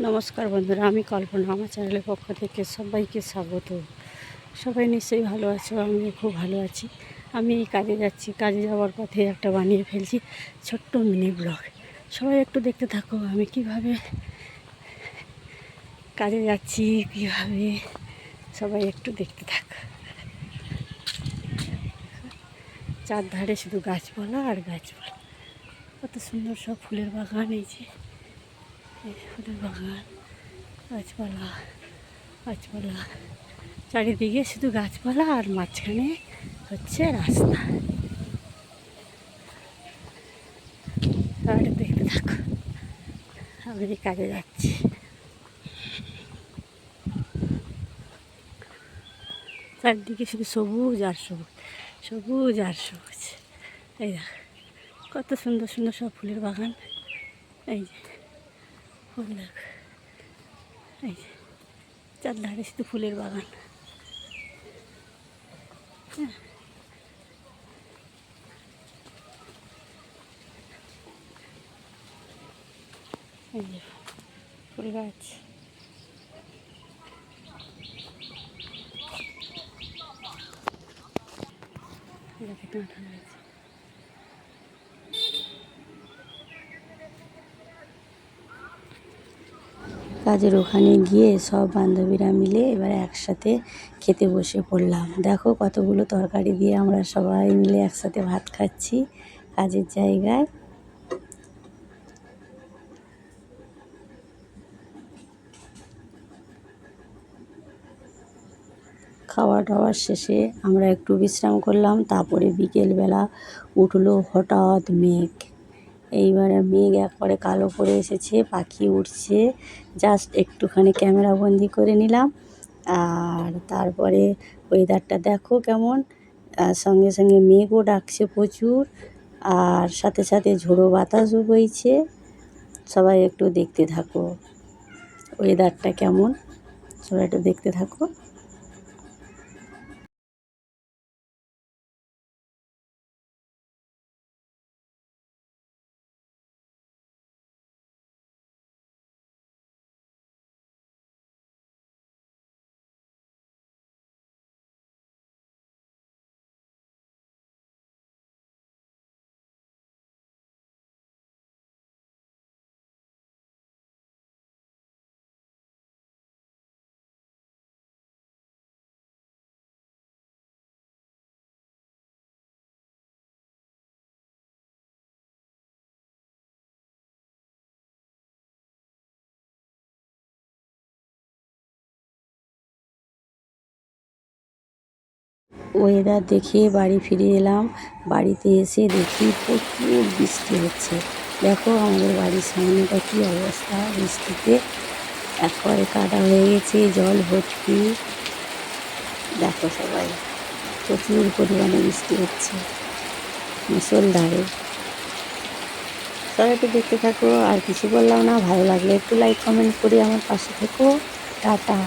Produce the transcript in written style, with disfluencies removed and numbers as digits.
নমস্কার বন্ধুরা, আমি কল্পনা। আমার চ্যানেলের পক্ষ থেকে সবাইকে স্বাগত। সবাই নিশ্চয়ই ভালো আছো, আমিও খুব ভালো আছি। আমি এই কাজে যাচ্ছি, কাজে যাওয়ার পথে একটা বানিয়ে ফেলছি ছোট্ট মিনি ব্লগ। সবাই একটু দেখতে থাকো আমি কিভাবে কাজে যাচ্ছি, কিভাবে সবাই একটু দেখতে থাকো। চারধারে শুধু গাছপালা আর গাছপালা, কত সুন্দর সব ফুলের বাগান। এই যে ফুলের বাগান, গাছপালা গাছপালা, চারিদিকে শুধু গাছপালা আর মাঝখানে হচ্ছে রাস্তা। আর দেখতে থাকো, আমি কাজে যাচ্ছি। চারদিকে শুধু সবুজ আর সবুজ, সবুজ আর সবুজ। এই দেখ কত সুন্দর সুন্দর সব ফুলের বাগান। এই যে ফুল দেখ, এই যে চারধারে শুধু ফুলের বাগান। হ্যাঁ, এই যে ফুল গাছ। কাজের ওখানে গিয়ে সব বান্ধবীরা মিলে এবার একসাথে খেতে বসে পড়লাম। দেখো কতগুলো তরকারি দিয়ে আমরা সবাই মিলে একসাথে ভাত খাচ্ছি কাজের জায়গায়। খাওয়া দাওয়ার শেষে আমরা একটু বিশ্রাম করলাম। তারপরে বিকেলবেলা উঠলো হঠাৎ মেঘ। এইবারে মেঘ একবারে কালো করে এসেছে, পাখি উঠছে। জাস্ট একটুখানি ক্যামেরা বন্দি করে নিলাম। আর তারপরে ওয়েদারটা দেখো কেমন, সঙ্গে সঙ্গে মেঘও ডাকছে প্রচুর, আর সাথে সাথে ঝোড়ো বাতাসও বইছে। সবাই একটু দেখতে থাকো ওয়েদারটা কেমন, সবাই একটু দেখতে থাকো। ওয়েদার দেখে বাড়ি ফিরে এলাম। বাড়িতে এসে দেখি প্রচুর বৃষ্টি হচ্ছে। দেখো আমাদের বাড়ির সামনেটা কী অবস্থা, বৃষ্টিতে একবারে কাদা হয়ে গেছে, জল ভর্তি। দেখো সবাই, প্রচুর পরিমাণে বৃষ্টি হচ্ছে মুষলধারে। সবাই একটু দেখতে থাকো, আর কিছু বললাম না। ভালো লাগলে একটু লাইক কমেন্ট করে আমার পাশে থেকো। টাটা।